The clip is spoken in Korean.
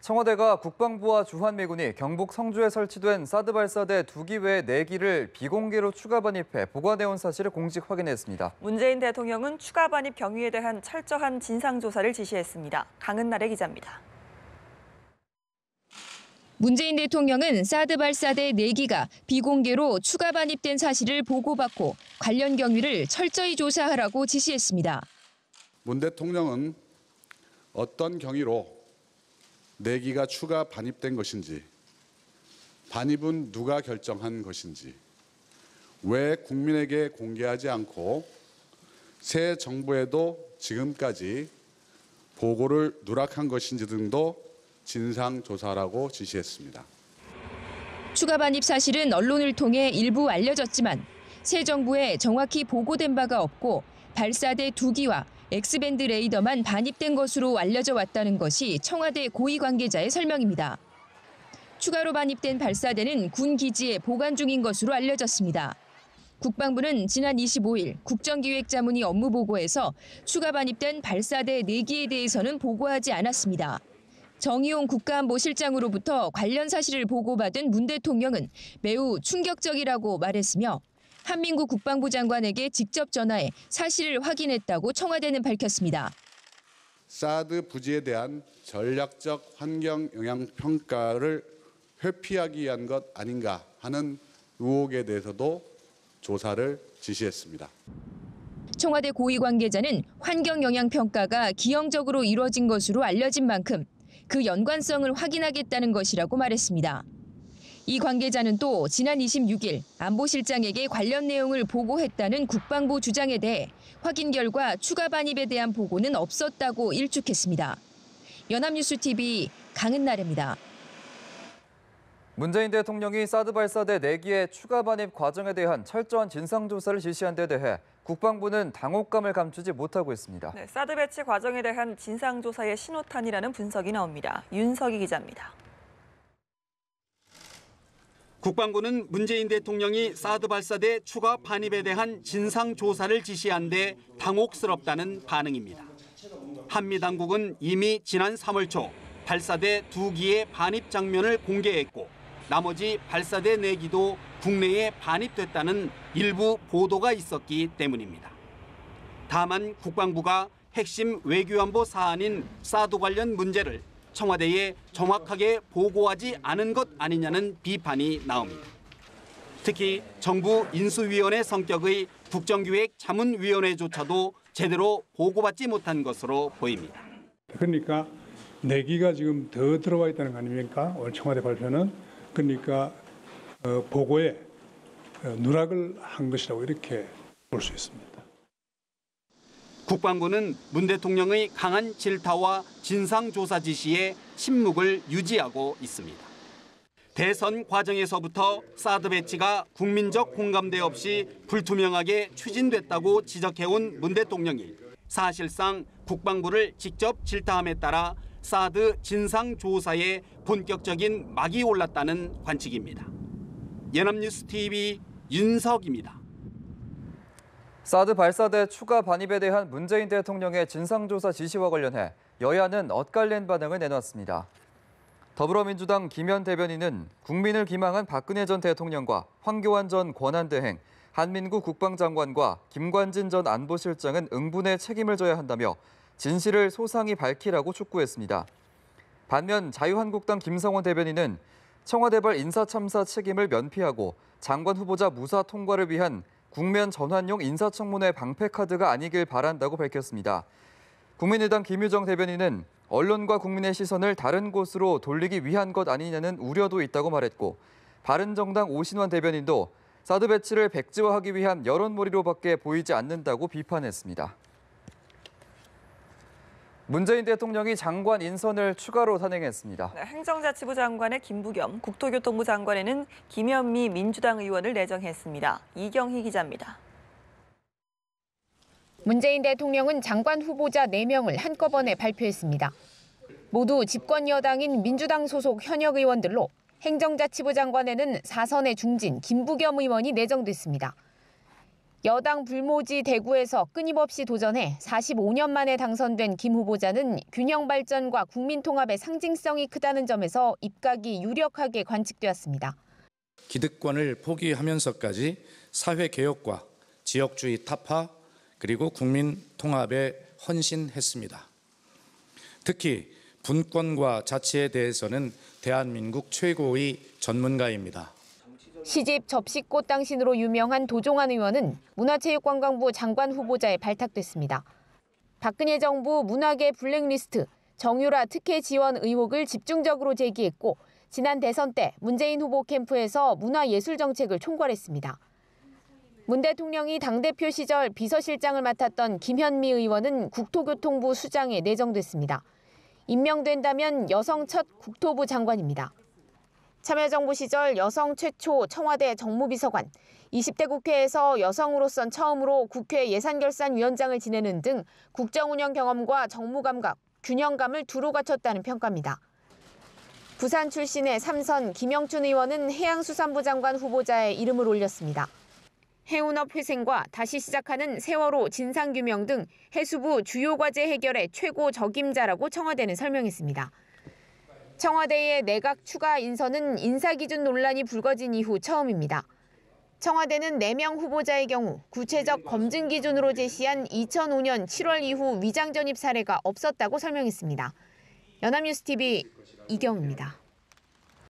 청와대가 국방부와 주한미군이 경북 성주에 설치된 사드 발사대 2기 외 4기를 비공개로 추가 반입해 보관해온 사실을 공식 확인했습니다. 문재인 대통령은 추가 반입 경위에 대한 철저한 진상조사를 지시했습니다. 강은날의 기자입니다. 문재인 대통령은 사드 발사대 4기가 비공개로 추가 반입된 사실을 보고받고 관련 경위를 철저히 조사하라고 지시했습니다. 문 대통령은 어떤 경위로 4기가 추가 반입된 것인지, 반입은 누가 결정한 것인지, 왜 국민에게 공개하지 않고 새 정부에도 지금까지 보고를 누락한 것인지 등도 진상조사라고 지시했습니다. 추가 반입 사실은 언론을 통해 일부 알려졌지만 새 정부에 정확히 보고된 바가 없고 발사대 2기와 X밴드 레이더만 반입된 것으로 알려져 왔다는 것이 청와대 고위 관계자의 설명입니다. 추가로 반입된 발사대는 군 기지에 보관 중인 것으로 알려졌습니다. 국방부는 지난 25일 국정기획자문위 업무보고에서 추가 반입된 발사대 4기에 대해서는 보고하지 않았습니다. 정의용 국가안보실장으로부터 관련 사실을 보고받은 문 대통령은 매우 충격적이라고 말했으며 한민구 국방부 장관에게 직접 전화해 사실을 확인했다고 청와대는 밝혔습니다. 사드 부지에 대한 전략적 환경 영향 평가를 회피하기 위한 것 아닌가 하는 의혹에 대해서도 조사를 지시했습니다. 청와대 고위 관계자는 환경 영향 평가가 기형적으로 이루어진 것으로 알려진 만큼 그 연관성을 확인하겠다는 것이라고 말했습니다. 이 관계자는 또 지난 26일 안보실장에게 관련 내용을 보고했다는 국방부 주장에 대해 확인 결과 추가 반입에 대한 보고는 없었다고 일축했습니다. 연합뉴스TV 강은날입니다. 문재인 대통령이 사드 발사대 4기의 추가 반입 과정에 대한 철저한 진상조사를 지시한 데 대해 국방부는 당혹감을 감추지 못하고 있습니다. 네, 사드 배치 과정에 대한 진상조사의 신호탄이라는 분석이 나옵니다. 윤석희 기자입니다. 국방부는 문재인 대통령이 사드 발사대 추가 반입에 대한 진상조사를 지시한 데 당혹스럽다는 반응입니다. 한미당국은 이미 지난 3월 초 발사대 2기의 반입 장면을 공개했고 나머지 발사대 4기도 국내에 반입됐다는 일부 보도가 있었기 때문입니다. 다만 국방부가 핵심 외교안보 사안인 사드 관련 문제를 청와대에 정확하게 보고하지 않은 것 아니냐는 비판이 나옵니다. 특히 정부 인수위원회 성격의 국정기획자문위원회조차도 제대로 보고받지 못한 것으로 보입니다. 그러니까 4기가 지금 더 들어와 있다는 거 아닙니까? 오늘 청와대 발표는. 그러니까 보고에 누락을 한 것이라고 이렇게 볼 수 있습니다. 국방부는 문 대통령의 강한 질타와 진상조사 지시에 침묵을 유지하고 있습니다. 대선 과정에서부터 사드 배치가 국민적 공감대 없이 불투명하게 추진됐다고 지적해온 문 대통령이 사실상 국방부를 직접 질타함에 따라 사드 진상조사에 본격적인 막이 올랐다는 관측입니다. 연합뉴스TV 윤석입니다. 사드 발사대 추가 반입에 대한 문재인 대통령의 진상조사 지시와 관련해 여야는 엇갈린 반응을 내놨습니다. 더불어민주당 김현 대변인은 국민을 기망한 박근혜 전 대통령과 황교안 전 권한대행, 한민구 국방장관과 김관진 전 안보실장은 응분의 책임을 져야 한다며 진실을 소상히 밝히라고 촉구했습니다. 반면 자유한국당 김성원 대변인은 청와대발 인사참사 책임을 면피하고 장관 후보자 무사 통과를 위한 국면 전환용 인사청문회 방패카드가 아니길 바란다고 밝혔습니다. 국민의당 김유정 대변인은 언론과 국민의 시선을 다른 곳으로 돌리기 위한 것 아니냐는 우려도 있다고 말했고 바른정당 오신환 대변인도 사드 배치를 백지화하기 위한 여론몰이로밖에 보이지 않는다고 비판했습니다. 문재인 대통령이 장관 인선을 추가로 단행했습니다. 네, 행정자치부 장관의 김부겸, 국토교통부 장관에는 김현미 민주당 의원을 내정했습니다. 이경희 기자입니다. 문재인 대통령은 장관 후보자 4명을 한꺼번에 발표했습니다. 모두 집권 여당인 민주당 소속 현역 의원들로 행정자치부 장관에는 4선의 중진 김부겸 의원이 내정됐습니다. 여당 불모지 대구에서 끊임없이 도전해 45년 만에 당선된 김 후보자는 균형 발전과 국민 통합의 상징성이 크다는 점에서 입각이 유력하게 관측되었습니다. 기득권을 포기하면서까지 사회개혁과 지역주의 타파 그리고 국민 통합에 헌신했습니다. 특히 분권과 자치에 대해서는 대한민국 최고의 전문가입니다. 시집 접시꽃 당신으로 유명한 도종환 의원은 문화체육관광부 장관 후보자에 발탁됐습니다. 박근혜 정부 문화계 블랙리스트, 정유라 특혜 지원 의혹을 집중적으로 제기했고 지난 대선 때 문재인 후보 캠프에서 문화예술 정책을 총괄했습니다. 문 대통령이 당대표 시절 비서실장을 맡았던 김현미 의원은 국토교통부 수장에 내정됐습니다. 임명된다면 여성 첫 국토부 장관입니다. 참여정부 시절 여성 최초 청와대 정무비서관, 20대 국회에서 여성으로선 처음으로 국회 예산결산위원장을 지내는 등 국정운영 경험과 정무감각, 균형감을 두루 갖췄다는 평가입니다. 부산 출신의 3선 김영춘 의원은 해양수산부 장관 후보자에 이름을 올렸습니다. 해운업 회생과 다시 시작하는 세월호 진상규명 등 해수부 주요 과제 해결의 최고 적임자라고 청와대는 설명했습니다. 청와대의 내각 추가 인선은 인사기준 논란이 불거진 이후 처음입니다. 청와대는 4명 후보자의 경우 구체적 검증 기준으로 제시한 2005년 7월 이후 위장 전입 사례가 없었다고 설명했습니다. 연합뉴스TV 이경입니다.